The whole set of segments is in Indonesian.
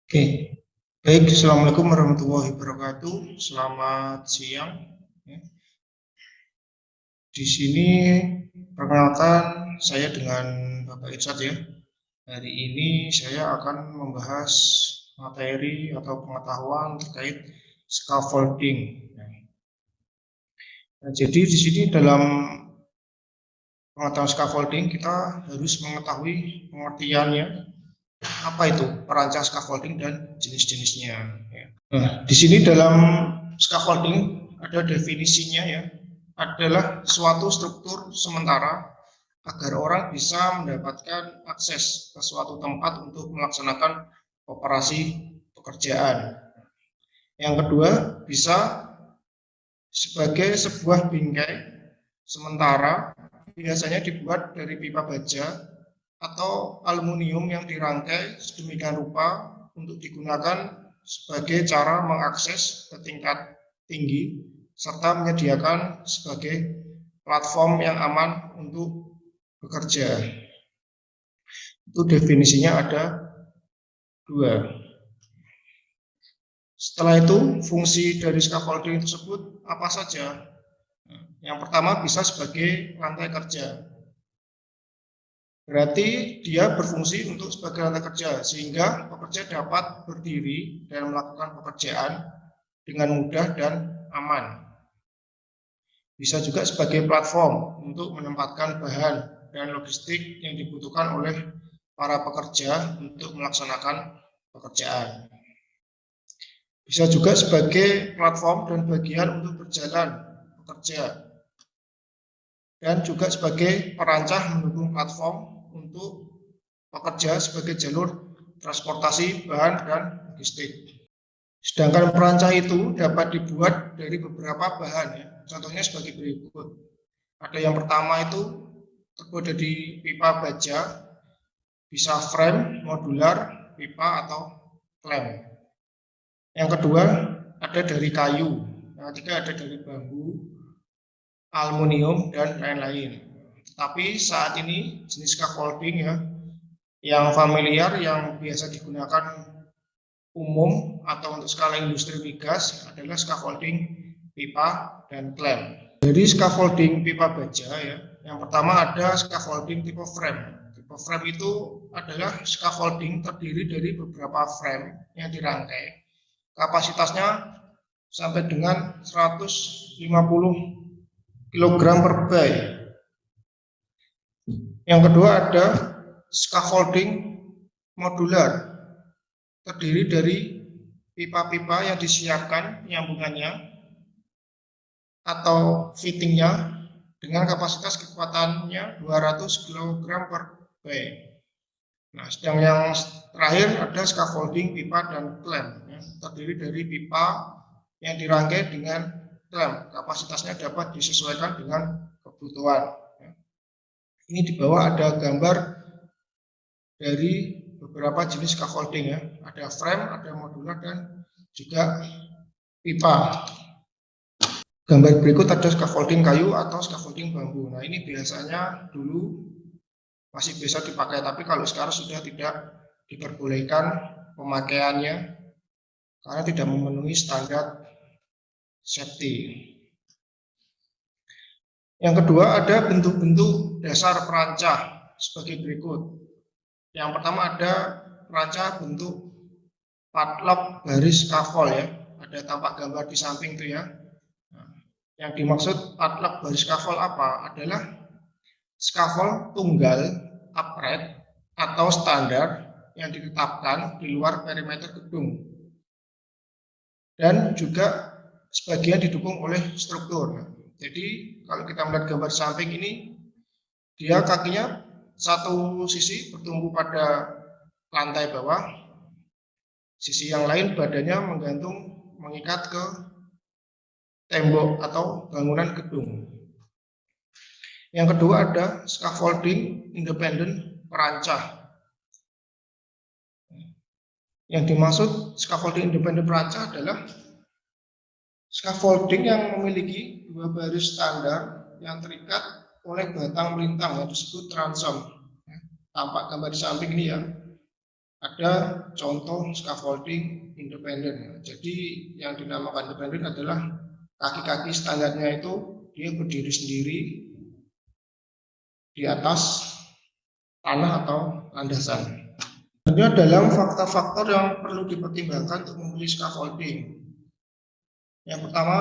Oke, baik. Assalamualaikum warahmatullahi wabarakatuh. Selamat siang. Ya. Di sini perkenalkan saya dengan Bapak Irsad ya. Hari ini saya akan membahas materi atau pengetahuan terkait scaffolding. Nah, jadi di sini dalam pengetahuan scaffolding kita harus mengetahui pengertiannya, apa itu perancang scaffolding dan jenis-jenisnya. Nah, di sini dalam scaffolding ada definisinya ya, adalah suatu struktur sementara agar orang bisa mendapatkan akses ke suatu tempat untuk melaksanakan operasi pekerjaan. Yang kedua, bisa sebagai sebuah bingkai sementara, biasanya dibuat dari pipa baja atau aluminium yang dirangkai sedemikian rupa untuk digunakan sebagai cara mengakses ke tingkat tinggi serta menyediakan sebagai platform yang aman untuk bekerja. Itu definisinya ada dua. Setelah itu, fungsi dari scaffolding tersebut apa saja? Yang pertama bisa sebagai lantai kerja. Berarti dia berfungsi untuk sebagai lantai kerja, sehingga pekerja dapat berdiri dan melakukan pekerjaan dengan mudah dan aman. Bisa juga sebagai platform untuk menempatkan bahan dan logistik yang dibutuhkan oleh para pekerja untuk melaksanakan pekerjaan. Bisa juga sebagai platform dan bagian untuk berjalan bekerja, dan juga sebagai perancah mendukung platform untuk pekerja sebagai jalur transportasi bahan dan logistik. Sedangkan perancah itu dapat dibuat dari beberapa bahan ya. Contohnya sebagai berikut. Ada yang pertama itu terbuat dari pipa baja, bisa frame, modular, pipa atau klem. Yang kedua ada dari kayu. Yang ketiga ada dari bambu, aluminium dan lain-lain. Tapi saat ini jenis scaffolding ya, yang familiar yang biasa digunakan umum atau untuk skala industri migas adalah scaffolding pipa dan klem. Dari scaffolding pipa baja ya, yang pertama ada scaffolding tipe frame. Tipe frame itu adalah scaffolding terdiri dari beberapa frame yang dirangkai. Kapasitasnya sampai dengan 150 kg per bay. Yang kedua ada scaffolding modular, terdiri dari pipa-pipa yang disiapkan penyambungannya atau fittingnya dengan kapasitas kekuatannya 200 kg per bay. Nah, sedang yang terakhir ada scaffolding pipa dan klem, ya, terdiri dari pipa yang dirangkai dengan klem, kapasitasnya dapat disesuaikan dengan kebutuhan. Ini di bawah ada gambar dari beberapa jenis scaffolding ya, ada frame, ada modular dan juga pipa. Gambar berikut ada scaffolding kayu atau scaffolding bambu. Nah, ini biasanya dulu masih bisa dipakai, tapi kalau sekarang sudah tidak diperbolehkan pemakaiannya karena tidak memenuhi standar safety. Yang kedua ada bentuk-bentuk dasar perancah sebagai berikut. Yang pertama ada perancah bentuk padlock baris scaffold ya, ada tampak gambar di samping itu ya. Nah, yang dimaksud padlock baris scaffold apa? Adalah scaffold tunggal upright atau standar yang ditetapkan di luar perimeter gedung dan juga sebagian didukung oleh struktur. Jadi kalau kita melihat gambar samping ini, dia kakinya satu sisi bertumbuh pada lantai bawah, sisi yang lain badannya menggantung mengikat ke tembok atau bangunan gedung. Yang kedua ada scaffolding independen perancah. Yang dimaksud scaffolding independen perancah adalah scaffolding yang memiliki dua baris standar yang terikat oleh batang melintang yang disebut transom. Tampak gambar di samping ini ya. ada contoh scaffolding independen. Jadi yang dinamakan independen adalah kaki-kaki standarnya itu dia berdiri sendiri di atas tanah atau landasan. Sebenarnya dalam faktor-faktor yang perlu dipertimbangkan untuk memilih scaffolding. Yang pertama,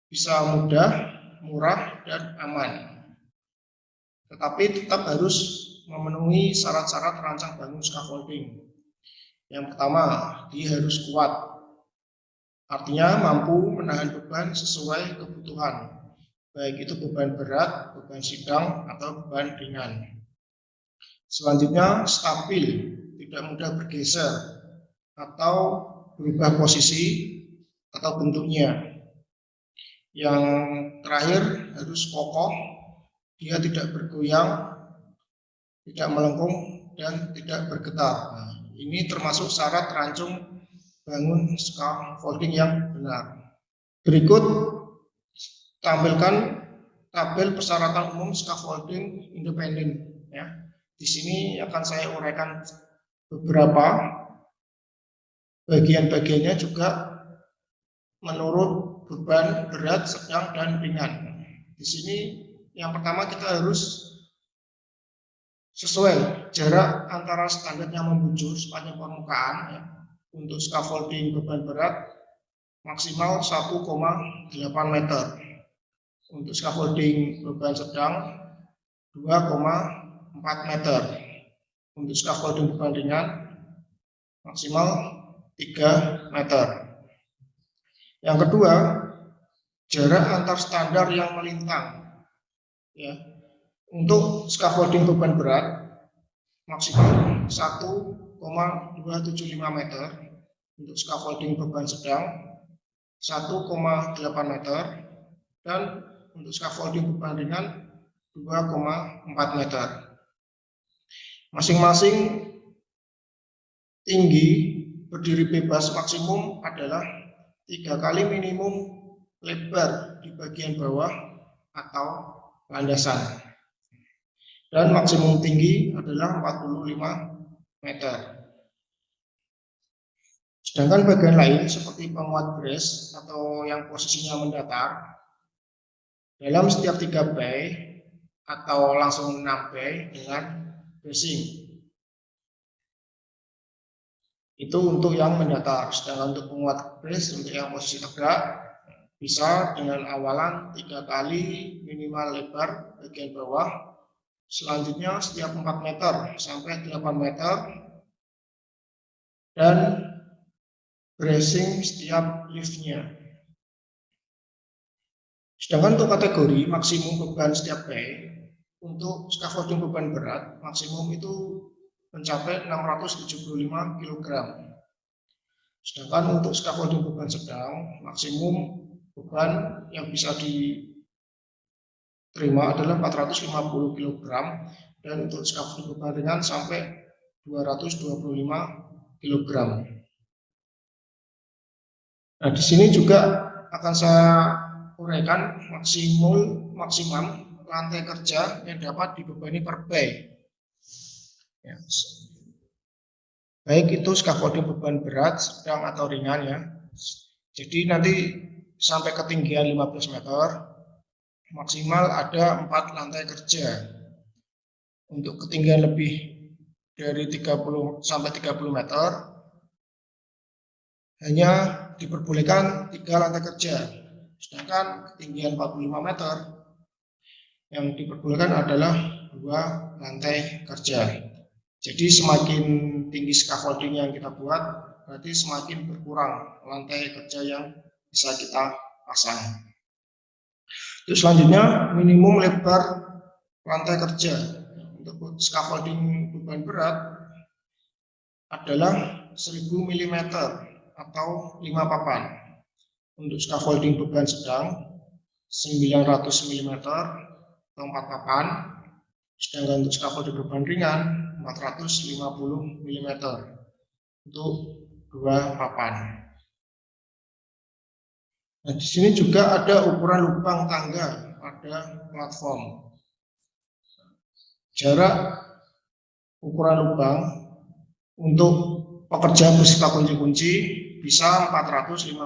bisa mudah, murah, dan aman. Tetapi tetap harus memenuhi syarat-syarat rancang bangun scaffolding. Yang pertama, dia harus kuat. Artinya mampu menahan beban sesuai kebutuhan. Baik itu beban berat, beban sedang, atau beban ringan. Selanjutnya, stabil, tidak mudah bergeser atau berubah posisi atau bentuknya. Yang terakhir, harus kokoh, dia tidak bergoyang, tidak melengkung, dan tidak bergetar. Nah, ini termasuk syarat rancang bangun scaffolding yang benar. Berikut tampilkan tabel persyaratan umum scaffolding independen. Ya. Di sini akan saya uraikan beberapa bagian-bagiannya juga menurut beban, berat, sedang, dan ringan. Di sini yang pertama kita harus sesuai jarak antara standar yang membujur sepanjang permukaan. Ya. Untuk scaffolding beban berat maksimal 1,8 meter. Untuk scaffolding beban sedang 2,4 meter. Untuk scaffolding beban ringan maksimal 3 meter. Yang kedua, jarak antar standar yang melintang. Ya. Untuk scaffolding beban berat maksimal 1,275 meter. Untuk scaffolding beban sedang 1,8 meter. Dan untuk scaffolding beban ringan 2,4 meter. Masing-masing tinggi berdiri bebas maksimum adalah 3 kali minimum lebar di bagian bawah atau landasan. Dan maksimum tinggi adalah 45 meter. Sedangkan bagian lain seperti penguat brace atau yang posisinya mendatar, dalam setiap 3 bay atau langsung 6 bay dengan bracing. Itu untuk yang mendatar. Sedangkan untuk penguat brace untuk yang posisi tegak bisa dengan awalan 3 kali minimal lebar bagian bawah. Selanjutnya setiap 4 meter sampai 8 meter dan bracing setiap liftnya. Sedangkan untuk kategori maksimum beban setiap bay untuk scaffolding beban berat maksimum itu mencapai 675 kg. Sedangkan untuk scaffolding beban sedang maksimum beban yang bisa diterima adalah 450 kg dan untuk scaffolding beban ringan sampai 225 kg. Nah, di sini juga akan saya uraikan maksimum lantai kerja yang dapat dibebani per bay. Ya. Baik itu scaffolding beban berat, sedang atau ringan ya. Jadi nanti sampai ketinggian 15 meter maksimal ada 4 lantai kerja. Untuk ketinggian lebih dari 30 sampai 30 meter hanya diperbolehkan 3 lantai kerja. Sedangkan ketinggian 45 meter yang diperbolehkan adalah 2 lantai kerja. Jadi semakin tinggi scaffolding yang kita buat, berarti semakin berkurang lantai kerja yang bisa kita pasang. Terus selanjutnya minimum lebar lantai kerja untuk scaffolding beban berat adalah 1000 mm atau 5 papan. Untuk scaffolding beban sedang 900 mm atau 4 papan. Sedangkan untuk scaffolding beban ringan 450 mm untuk 2 papan. Nah, di sini juga ada ukuran lubang tangga pada platform. Jarak ukuran lubang Untuk pekerja beserta kunci-kunci bisa 450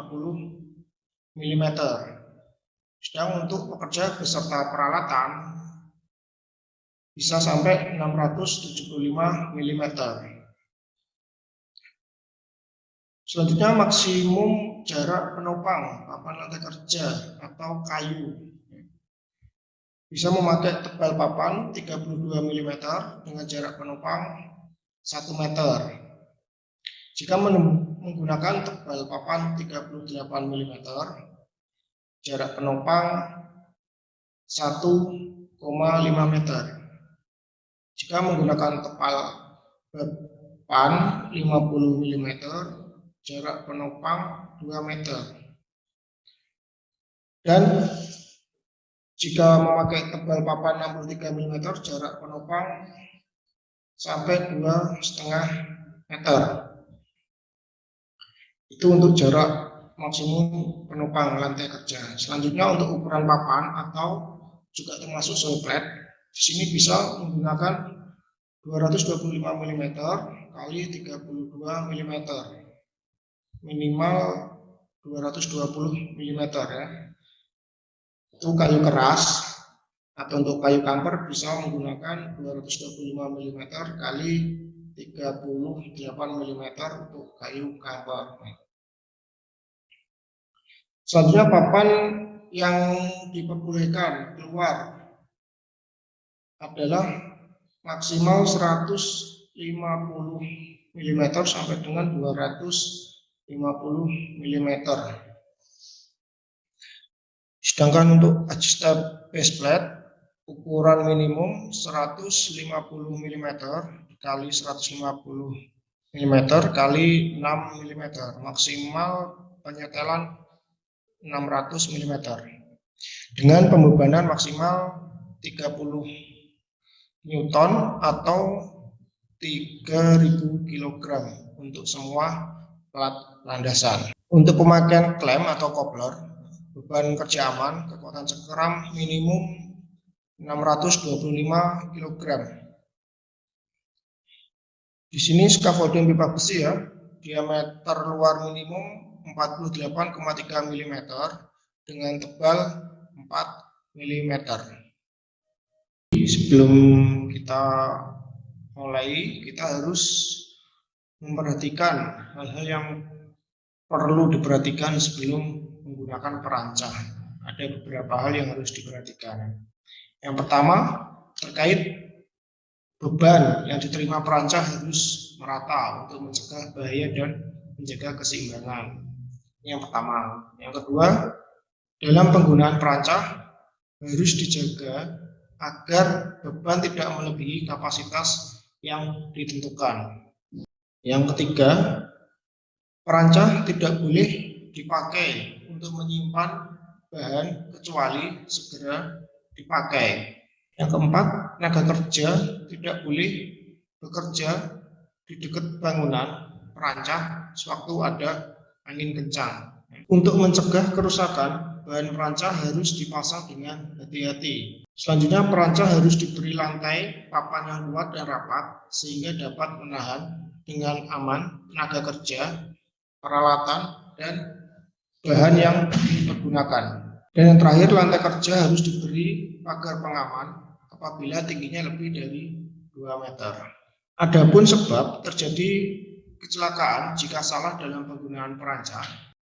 mm. Sedang untuk pekerja beserta peralatan bisa sampai 675 mm. Selanjutnya maksimum jarak penopang papan lantai kerja atau kayu. Bisa memakai tebal papan 32 mm dengan jarak penopang 1 meter. Jika menggunakan tebal papan 38 mm, jarak penopang 1,5 meter. Jika menggunakan tebal papan 50 mm, jarak penopang 2 meter. Dan jika memakai tebal papan 63 mm, jarak penopang sampai 2,5 meter. Itu untuk jarak maksimum penopang lantai kerja. Selanjutnya untuk ukuran papan atau juga termasuk soil plate, di sini bisa menggunakan 225 mm kali 32 mm, minimal 220 mm ya. Itu kayu keras, atau untuk kayu kamper bisa menggunakan 225 mm kali 38 mm untuk kayu kamper. Selanjutnya papan yang diperbolehkan keluar adalah maksimal 150 mm sampai dengan 250 mm. Sedangkan untuk adjustable base plate ukuran minimum 150 mm kali 150 mm kali 6 mm, maksimal penyetelan 600 mm dengan pembebanan maksimal 30 Newton atau 3000 kg untuk semua plat landasan. Untuk pemakaian klem atau coupler, beban kerja aman, kekuatan cengkeram minimum 625 kg. Di sini scaffolding pipa besi ya, diameter luar minimum 48,3 mm dengan tebal 4 mm. Sebelum kita mulai, kita harus memperhatikan hal-hal yang perlu diperhatikan sebelum menggunakan perancah. Ada beberapa hal yang harus diperhatikan. Yang pertama, terkait beban yang diterima perancah harus merata untuk mencegah bahaya dan menjaga keseimbangan. Yang pertama. Yang kedua, dalam penggunaan perancah harus dijaga agar beban tidak melebihi kapasitas yang ditentukan. Yang ketiga, perancah tidak boleh dipakai untuk menyimpan bahan kecuali segera dipakai. Yang keempat, tenaga kerja tidak boleh bekerja di dekat bangunan perancah sewaktu ada angin kencang. Untuk mencegah kerusakan, bahan perancah harus dipasang dengan hati-hati. Selanjutnya, perancah harus diberi lantai papan yang kuat dan rapat sehingga dapat menahan dengan aman tenaga kerja, peralatan, dan bahan yang digunakan. Dan yang terakhir, lantai kerja harus diberi pagar pengaman apabila tingginya lebih dari 2 meter. Adapun sebab terjadi kecelakaan jika salah dalam penggunaan perancah,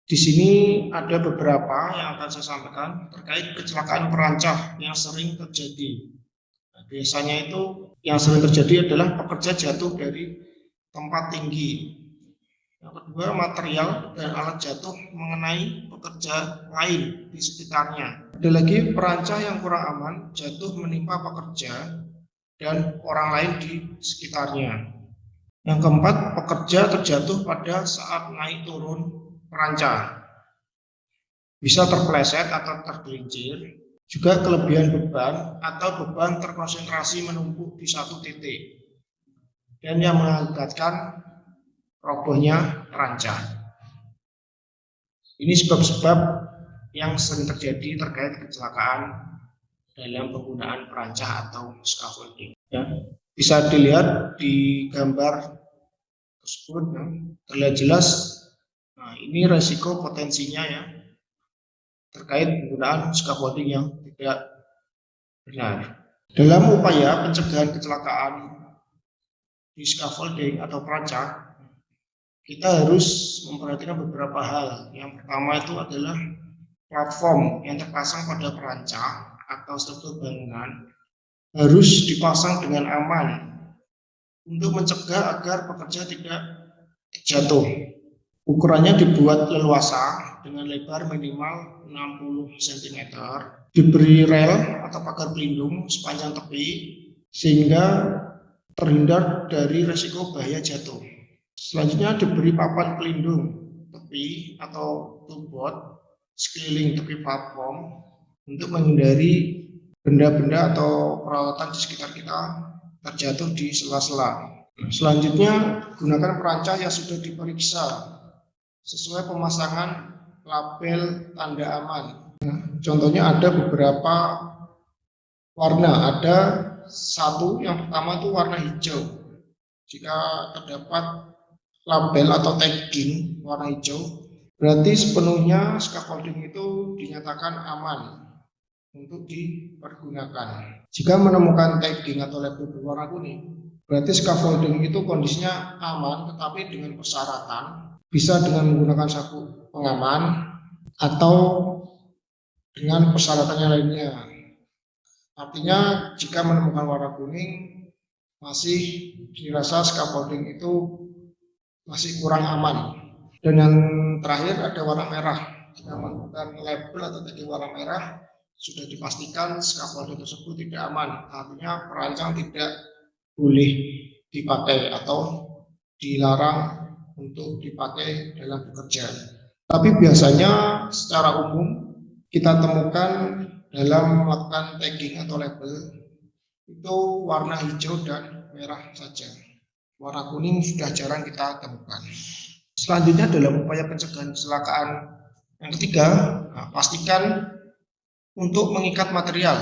di sini ada beberapa yang akan saya sampaikan terkait kecelakaan perancah yang sering terjadi. Biasanya itu yang sering terjadi adalah pekerja jatuh dari tempat tinggi. Yang kedua, material dan alat jatuh mengenai pekerja lain di sekitarnya. Ada lagi perancah yang kurang aman jatuh menimpa pekerja dan orang lain di sekitarnya. Yang keempat, pekerja terjatuh pada saat naik turun perancah. Bisa terpeleset atau tergelincir. Juga kelebihan beban atau beban terkonsentrasi menumpuk di satu titik. Dan yang mengakibatkan robohnya perancah. Ini sebab-sebab yang sering terjadi terkait kecelakaan dalam penggunaan perancah atau scaffolding. Ya, bisa dilihat di gambar tersebut terlihat jelas. Nah, ini resiko potensinya ya terkait penggunaan scaffolding yang tidak benar. Dalam upaya pencegahan kecelakaan di scaffolding atau perancah, kita harus memperhatikan beberapa hal. Yang pertama itu adalah platform yang terpasang pada perancah atau struktur bangunan harus dipasang dengan aman untuk mencegah agar pekerja tidak jatuh. Ukurannya dibuat leluasa dengan lebar minimal 60 cm, diberi rel atau pagar pelindung sepanjang tepi sehingga terhindar dari risiko bahaya jatuh. Selanjutnya diberi papan pelindung tepi atau two-board sekeliling tepi platform untuk menghindari benda-benda atau peralatan di sekitar kita terjatuh di sela-sela. Selanjutnya gunakan perancah yang sudah diperiksa sesuai pemasangan label tanda aman. Contohnya ada beberapa warna, ada satu yang pertama itu warna hijau. Jika terdapat label atau tagging warna hijau, berarti sepenuhnya scaffolding itu dinyatakan aman untuk dipergunakan. Jika menemukan tagging atau label berwarna kuning, berarti scaffolding itu kondisinya aman, tetapi dengan persyaratan bisa dengan menggunakan sabuk pengaman atau dengan persyaratannya lainnya. Artinya jika menemukan warna kuning masih dirasa scaffolding itu masih kurang aman. Dan yang terakhir ada warna merah. Jika menemukan label atau tagging warna merah sudah dipastikan scaffolding tersebut tidak aman. Artinya perancang tidak boleh dipakai atau dilarang untuk dipakai dalam bekerja. Tapi biasanya secara umum kita temukan dalam melakukan tagging atau label itu warna hijau dan merah saja. Warna kuning sudah jarang kita temukan. Selanjutnya dalam upaya pencegahan kecelakaan yang ketiga, pastikan untuk mengikat material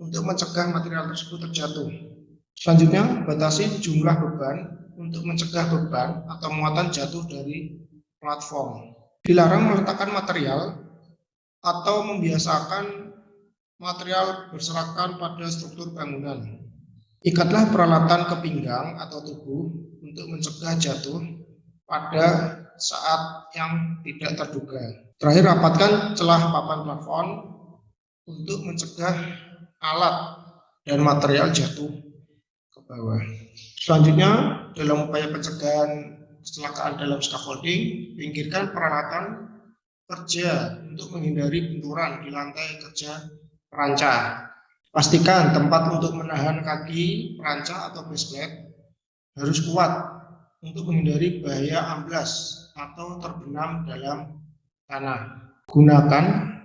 untuk mencegah material tersebut terjatuh. Selanjutnya, batasi jumlah beban untuk mencegah beban atau muatan jatuh dari platform. Dilarang meletakkan material atau membiasakan material berserakan pada struktur bangunan. Ikatlah peralatan ke pinggang atau tubuh untuk mencegah jatuh pada saat yang tidak terduga. Terakhir, rapatkan celah papan plafon untuk mencegah alat dan material jatuh ke bawah. Selanjutnya, dalam upaya pencegahan kecelakaan dalam scaffolding, pinggirkan peralatan kerja untuk menghindari benturan di lantai kerja perancah. Pastikan tempat untuk menahan kaki perancah atau base plate harus kuat untuk menghindari bahaya amblas atau terbenam dalam tanah. Gunakan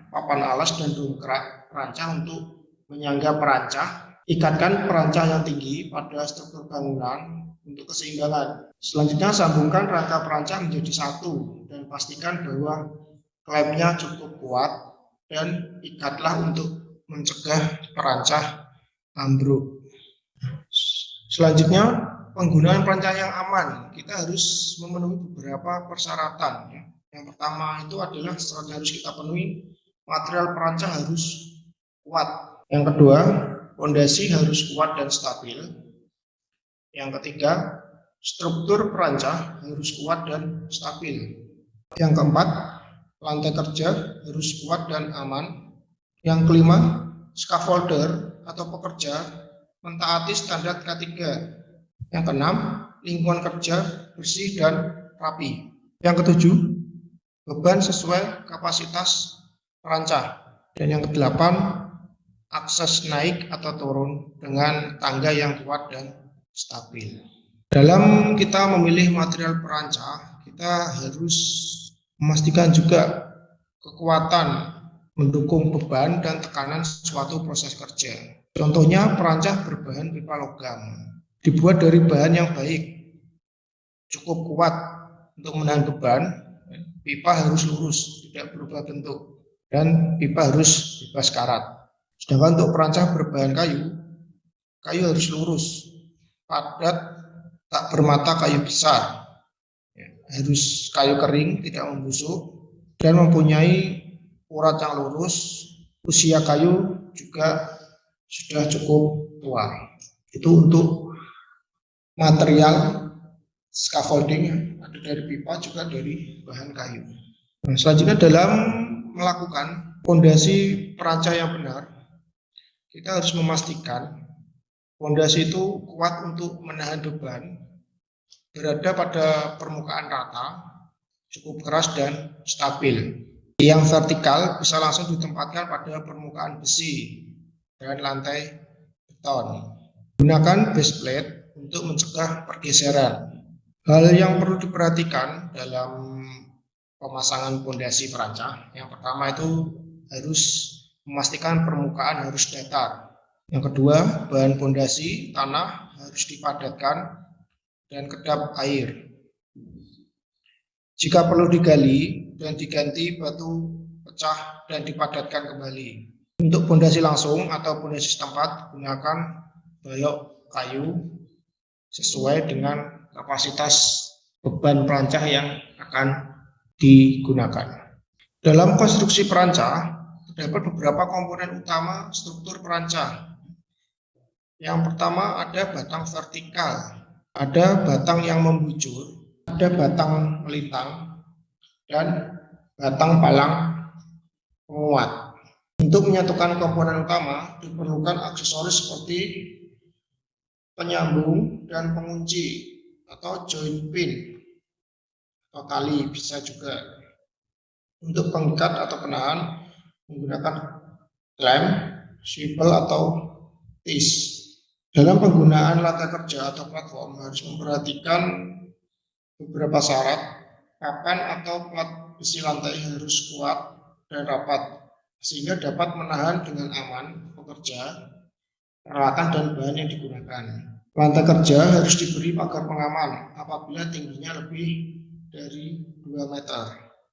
papan alas dan dongkrak perancah untuk menyangga perancah. Ikatkan perancah yang tinggi pada struktur bangunan untuk keseimbangan. Selanjutnya, sambungkan rangka perancah menjadi satu dan pastikan bahwa klemnya cukup kuat dan ikatlah untuk mencegah perancah ambruk. Selanjutnya, penggunaan perancah yang aman. Kita harus memenuhi beberapa persyaratan. Yang pertama itu adalah syarat yang harus kita penuhi, material perancah harus kuat. Yang kedua, fondasi harus kuat dan stabil. Yang ketiga, struktur perancah harus kuat dan stabil. Yang keempat, lantai kerja harus kuat dan aman. Yang kelima, scaffolder atau pekerja mentaati standar K3. Yang keenam, lingkungan kerja bersih dan rapi. Yang ketujuh, beban sesuai kapasitas perancah. Dan yang kedelapan, akses naik atau turun dengan tangga yang kuat dan stabil. Dalam kita memilih material perancah, kita harus memastikan juga kekuatan mendukung beban dan tekanan suatu proses kerja. Contohnya, perancah berbahan pipa logam dibuat dari bahan yang baik, cukup kuat untuk menahan beban. Pipa harus lurus, tidak berubah bentuk, dan pipa harus bebas karat. Sedangkan untuk perancah berbahan kayu, kayu harus lurus, padat, tak bermata kayu besar. harus kayu kering, tidak membusuk, dan mempunyai urat yang lurus. Usia kayu juga sudah cukup tua. Itu untuk material scaffolding, ada dari pipa juga dari bahan kayu. Nah, selanjutnya dalam melakukan pondasi perancah yang benar, kita harus memastikan pondasi itu kuat untuk menahan beban, berada pada permukaan rata, cukup keras dan stabil. Yang vertikal bisa langsung ditempatkan pada permukaan besi dan lantai beton. Gunakan base plate untuk mencegah pergeseran. Hal yang perlu diperhatikan dalam pemasangan pondasi perancah, yang pertama itu harus memastikan permukaan harus datar. Yang kedua, bahan pondasi tanah harus dipadatkan dan kedap air. Jika perlu digali dan diganti batu pecah dan dipadatkan kembali. Untuk pondasi langsung atau pondasi setempat, gunakan balok kayu sesuai dengan kapasitas beban perancah yang akan digunakan. Dalam konstruksi perancah, terdapat beberapa komponen utama struktur perancah. Yang pertama ada batang vertikal, ada batang yang membujur, ada batang melintang, dan batang palang penguat. Untuk menyatukan komponen utama diperlukan aksesoris seperti penyambung dan pengunci atau joint pin atau tali bisa juga. Untuk pengikat atau penahan menggunakan lem, swivel atau tis. Dalam penggunaan lantai kerja atau platform harus memperhatikan beberapa syarat. Papan atau plat besi lantai harus kuat dan rapat sehingga dapat menahan dengan aman pekerja, peralatan dan bahan yang digunakan. Lantai kerja harus diberi pagar pengaman apabila tingginya lebih dari 2 meter.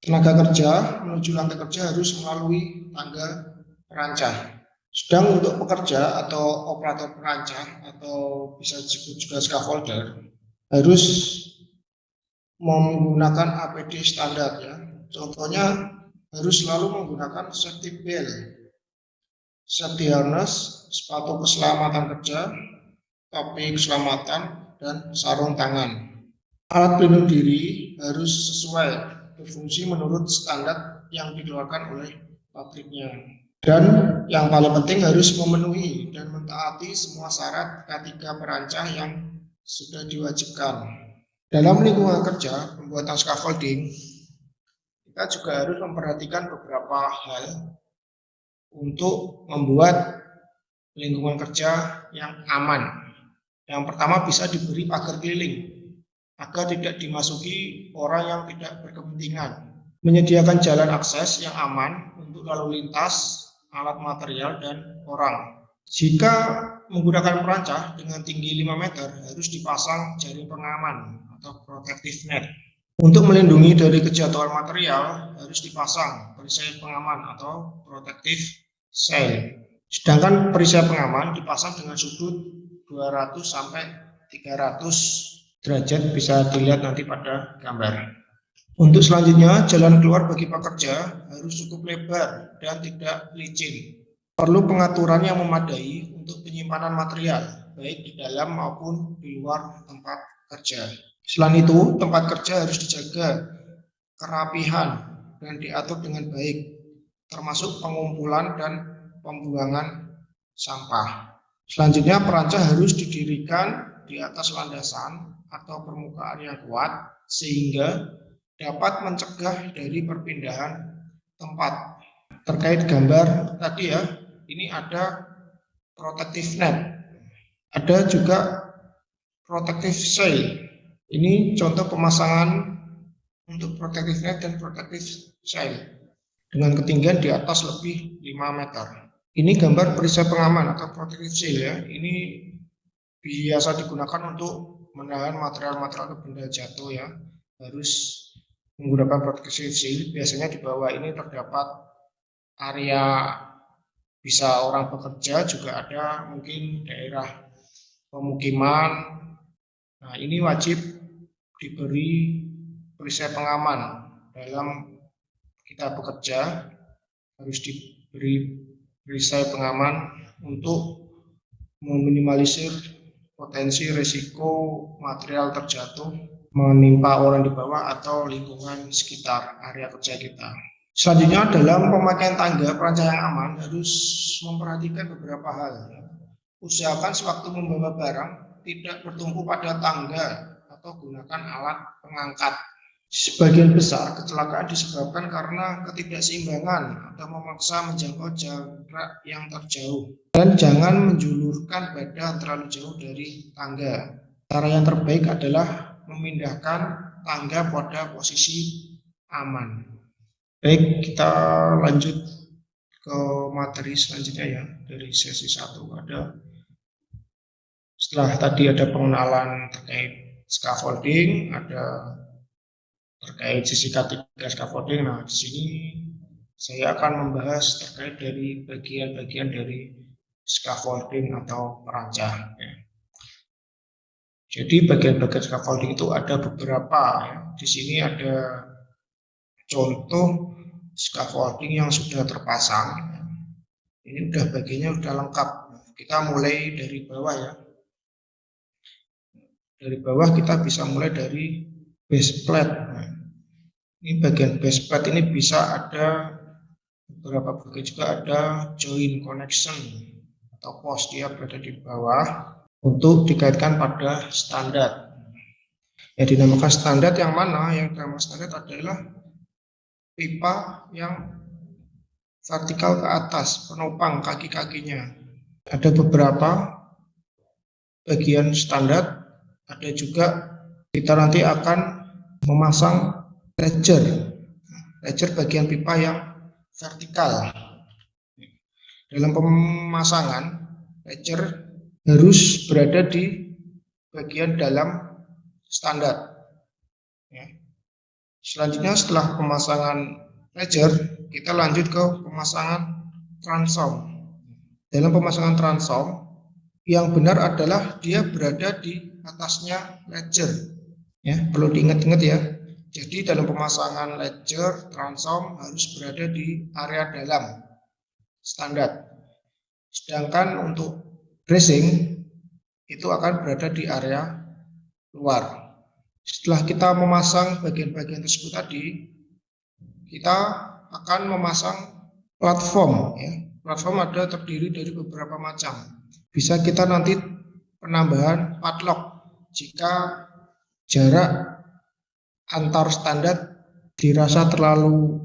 Tenaga kerja menuju lantai kerja harus melalui tangga perancah. Sedang untuk pekerja atau operator perancah atau bisa disebut juga scaffolder harus menggunakan APD standar ya. Contohnya harus selalu menggunakan safety belt, safety harness, sepatu keselamatan kerja, topi keselamatan, dan sarung tangan. Alat pelindung diri harus sesuai berfungsi menurut standar yang dikeluarkan oleh pabriknya. Dan yang paling penting harus memenuhi dan mentaati semua syarat K3 perancah yang sudah diwajibkan. Dalam lingkungan kerja, pembuatan scaffolding, kita juga harus memperhatikan beberapa hal untuk membuat lingkungan kerja yang aman. Yang pertama bisa diberi pagar keliling agar tidak dimasuki orang yang tidak berkepentingan. Menyediakan jalan akses yang aman untuk lalu lintas, alat material, dan orang. Jika menggunakan perancah dengan tinggi 5 meter harus dipasang jaring pengaman atau protective net. Untuk melindungi dari kejatuhan material harus dipasang perisai pengaman atau protective sail. Sedangkan perisai pengaman dipasang dengan sudut 200 sampai 300 derajat, bisa dilihat nanti pada gambar. Untuk selanjutnya, jalan keluar bagi pekerja harus cukup lebar dan tidak licin. Perlu pengaturan yang memadai untuk penyimpanan material, baik di dalam maupun di luar tempat kerja. Selain itu, tempat kerja harus dijaga kerapihan dan diatur dengan baik, termasuk pengumpulan dan pembuangan sampah. Selanjutnya, perancah harus didirikan di atas landasan atau permukaan yang kuat sehingga dapat mencegah dari perpindahan tempat. Terkait gambar tadi ya, ini ada protective net, ada juga protective sail. Ini contoh pemasangan untuk protective net dan protective sail dengan ketinggian di atas lebih 5 meter. Ini gambar perisai pengaman atau protective sail ya. Ini biasa digunakan untuk menahan material-material atau benda jatuh ya. Harus menggunakan protective sail. Biasanya di bawah ini terdapat area bisa orang bekerja, juga ada mungkin daerah pemukiman. Nah, ini wajib diberi perisai pengaman dalam kita bekerja, harus diberi perisai pengaman untuk meminimalisir potensi risiko material terjatuh menimpa orang di bawah atau lingkungan sekitar area kerja kita. Selanjutnya, dalam pemakaian tangga perancang yang aman harus memperhatikan beberapa hal. Usahakan sewaktu membawa barang tidak bertumpu pada tangga atau gunakan alat pengangkat. Sebagian besar kecelakaan disebabkan karena ketidakseimbangan atau memaksa menjangkau jarak yang terjauh. Dan jangan menjulurkan badan terlalu jauh dari tangga. Cara yang terbaik adalah memindahkan tangga pada posisi aman. Baik, kita lanjut ke materi selanjutnya ya. Dari sesi 1 setelah tadi ada pengenalan terkait scaffolding, ada terkait sisi K3 scaffolding. Nah, di sini saya akan membahas terkait dari bagian-bagian dari scaffolding atau perancang. Ya. Jadi bagian-bagian scaffolding itu ada beberapa. Ya. Di sini ada contoh scaffolding yang sudah terpasang. Ini udah bagiannya udah lengkap. Kita mulai dari bawah ya. Dari bawah kita bisa mulai dari base plate. Nah, ini bagian base plate ini bisa ada beberapa bagian, juga ada joint connection atau post, dia berada di bawah untuk dikaitkan pada standar. Yang dinamakan standar yang mana? Yang dinamakan standar adalah pipa yang vertikal ke atas, penopang kaki-kakinya. Ada beberapa bagian standar, ada juga kita nanti akan memasang ledger bagian pipa yang vertikal. Dalam pemasangan, ledger harus berada di bagian dalam standar. Ya. Selanjutnya, setelah pemasangan ledger, kita lanjut ke pemasangan transom. Dalam pemasangan transom, yang benar adalah dia berada di atasnya ledger. Ya, perlu diingat-ingat ya. Jadi dalam pemasangan ledger, transom harus berada di area dalam standar. Sedangkan untuk bracing itu akan berada di area luar. Setelah kita memasang bagian-bagian tersebut tadi, kita akan memasang platform. Ya. Platform ada terdiri dari beberapa macam. Bisa kita nanti penambahan padlock jika jarak antar standar dirasa terlalu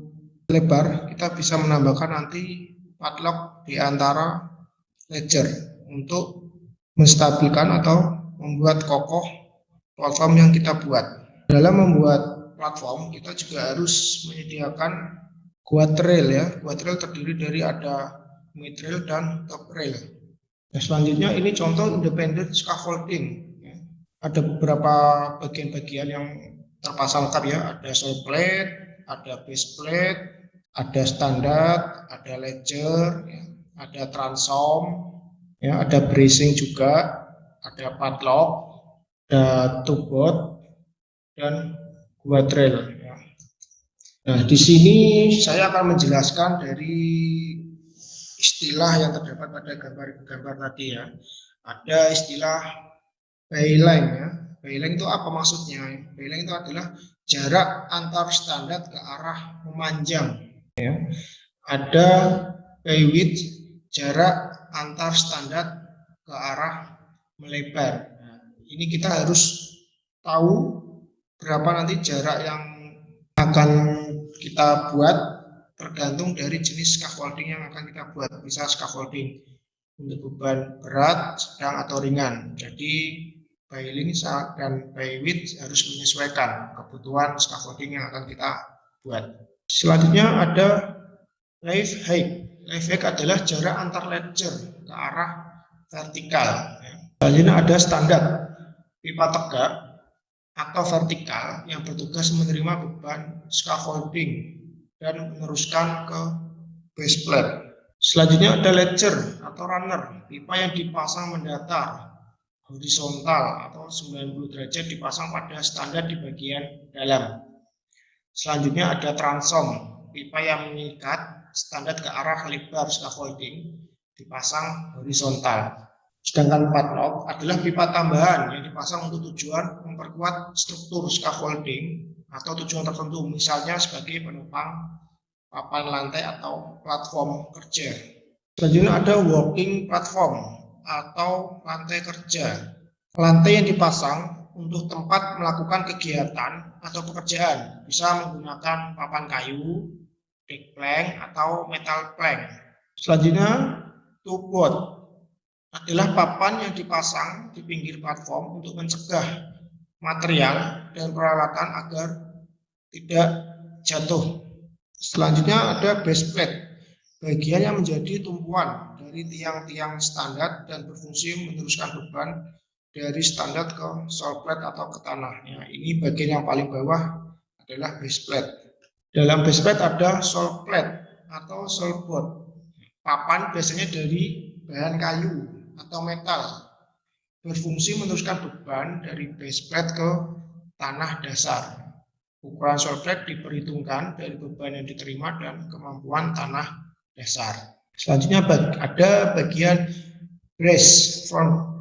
lebar, kita bisa menambahkan nanti padlock di antara ledger untuk menstabilkan atau membuat kokoh platform yang kita buat. Dalam membuat platform, kita juga harus menyediakan guardrail ya. Guardrail terdiri dari ada mid rail dan top rail. Nah, selanjutnya ini contoh independent scaffolding. Ya. Ada beberapa bagian-bagian yang terpasang lengkap ya. Ada side plate, ada base plate, ada standar, ada ledger, ya. Ada transom, ya. Ada bracing juga, ada padlock, ada two-bolt dan guardrail. Ya. Nah, di sini saya akan menjelaskan dari istilah yang terdapat pada gambar-gambar tadi ya. Ada istilah bayline ya. Bayline itu apa maksudnya? Bayline itu adalah jarak antar standar ke arah memanjang. Ya. Ada pay width, jarak antar standar ke arah melebar. Nah, ini kita harus tahu berapa nanti jarak yang akan kita buat, tergantung dari jenis scaffolding yang akan kita buat. Bisa scaffolding untuk beban berat, sedang atau ringan. Jadi piling dan pay width harus menyesuaikan kebutuhan scaffolding yang akan kita buat. Selanjutnya ada live height. Live height adalah jarak antar ledger ke arah vertikal. Selanjutnya ada standar pipa tegak atau vertikal yang bertugas menerima beban scaffolding dan meneruskan ke base plate. Selanjutnya ada ledger atau runner, pipa yang dipasang mendatar horizontal atau 90 derajat dipasang pada standar di bagian dalam. Selanjutnya ada transom, pipa yang mengikat standar ke arah lebar scaffolding dipasang horizontal. Sedangkan padlock adalah pipa tambahan yang dipasang untuk tujuan memperkuat struktur scaffolding atau tujuan tertentu, misalnya sebagai penopang papan lantai atau platform kerja. Selanjutnya ada working platform atau lantai kerja. Lantai yang dipasang untuk tempat melakukan kegiatan atau pekerjaan, bisa menggunakan papan kayu, deck plank, atau metal plank. Selanjutnya, two-board adalah papan yang dipasang di pinggir platform untuk mencegah material dan peralatan agar tidak jatuh. Selanjutnya ada base plate, bagian yang menjadi tumpuan dari tiang-tiang standar dan berfungsi meneruskan beban dari standar ke shell plate atau ke tanah. Ya, ini bagian yang paling bawah adalah base plate. Dalam base plate ada shell plate atau shell board. Papan biasanya dari bahan kayu atau metal, berfungsi meneruskan beban dari base plate ke tanah dasar. Ukuran shell plate diperhitungkan dari beban yang diterima dan kemampuan tanah dasar. Selanjutnya ada bagian brace,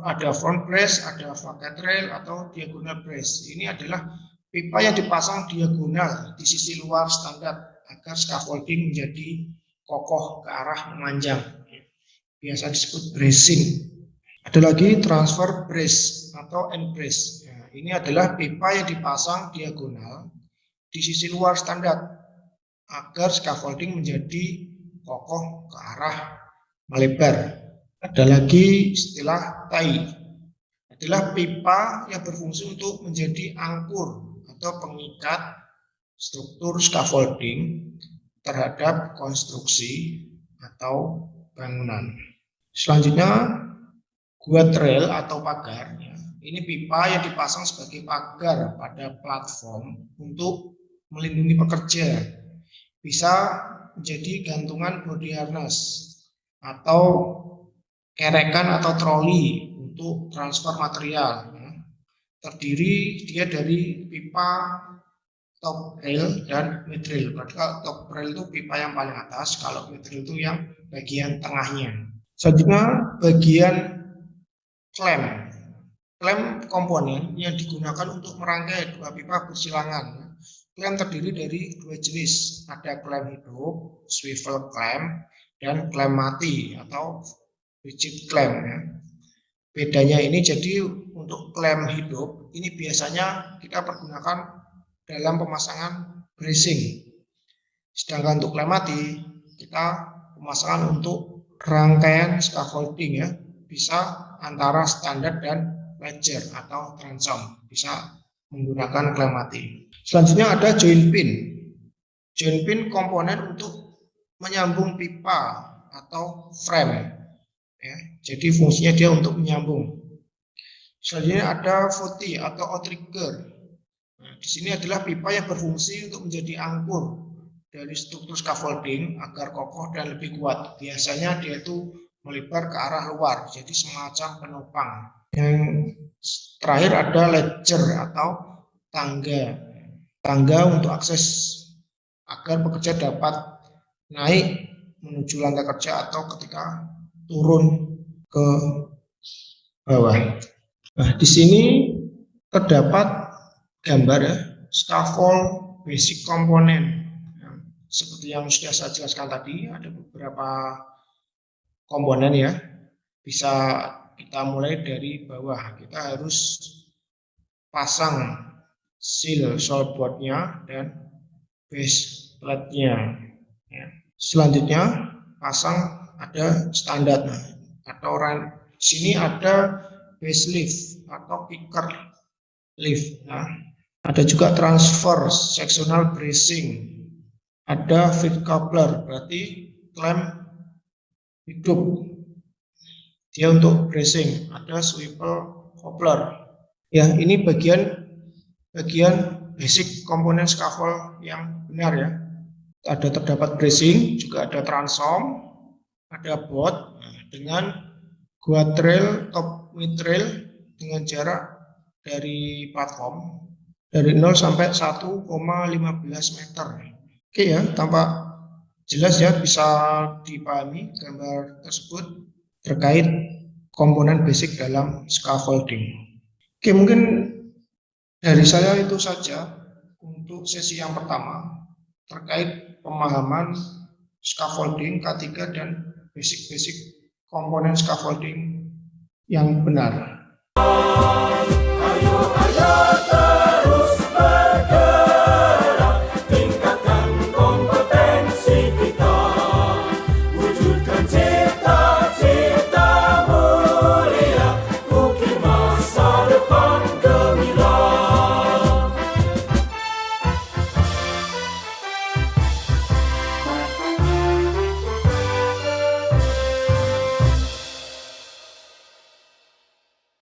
ada front brace, ada bucket rail atau diagonal brace. Ini adalah pipa yang dipasang diagonal di sisi luar standar agar scaffolding menjadi kokoh ke arah memanjang. Biasa disebut bracing. Ada lagi transfer brace atau end brace. Nah, ini adalah pipa yang dipasang diagonal di sisi luar standar agar scaffolding menjadi kokoh ke arah melebar. Ada lagi istilah tie, adalah pipa yang berfungsi untuk menjadi angkur atau pengikat struktur scaffolding terhadap konstruksi atau bangunan. Selanjutnya, guardrail atau pagar. Ini pipa yang dipasang sebagai pagar pada platform untuk melindungi pekerja. Bisa menjadi gantungan body harness atau kerekan atau troli untuk transfer material. Terdiri dia dari pipa top rail dan mid rail. Berarti kalau top rail itu pipa yang paling atas, kalau mid rail itu yang bagian tengahnya. Selanjutnya bagian klem. Klem komponen yang digunakan untuk merangkai dua pipa bersilangan. Klem terdiri dari dua jenis, ada klem hidup, swivel klem, dan klem mati atau rigid klem. Bedanya ini, jadi untuk klem hidup ini biasanya kita pergunakan dalam pemasangan bracing, sedangkan untuk klem mati kita pemasangan untuk rangkaian scaffolding, ya, bisa antara standar dan ledger atau transom, bisa menggunakan klem mati. Selanjutnya ada joint pin. Joint pin komponen untuk menyambung pipa atau frame. Ya, jadi fungsinya dia untuk menyambung. Selanjutnya ada footy atau outrigger. Nah, di sini adalah pipa yang berfungsi untuk menjadi angkur dari struktur scaffolding agar kokoh dan lebih kuat. Biasanya dia itu melebar ke arah luar, jadi semacam penopang. Yang terakhir ada ledger atau tangga. Tangga untuk akses agar pekerja dapat naik menuju lantai kerja atau ketika turun ke bawah. Nah, di sini terdapat gambar, ya, scaffold basic komponen. Nah, seperti yang sudah saya jelaskan tadi, ada beberapa komponen, ya. Bisa kita mulai dari bawah. Kita harus pasang seal boardnya dan base plate-nya. Ya. Selanjutnya pasang ada standar, atau di sini ada base lift atau picker lift. Nah, ada juga transfer sectional bracing, ada feed coupler, berarti klem hidup dia untuk bracing, ada swivel coupler. Ya, ini bagian basic komponen scaffold yang benar, ya. Ada terdapat bracing, juga ada transom, ada board dengan guardrail, top mid rail dengan jarak dari platform dari 0 sampai 1,15 meter. Oke ya, tampak jelas ya, bisa dipahami gambar tersebut terkait komponen basic dalam scaffolding. Oke, mungkin dari saya itu saja untuk sesi yang pertama terkait pemahaman scaffolding K3 dan basic-basic komponen scaffolding yang benar.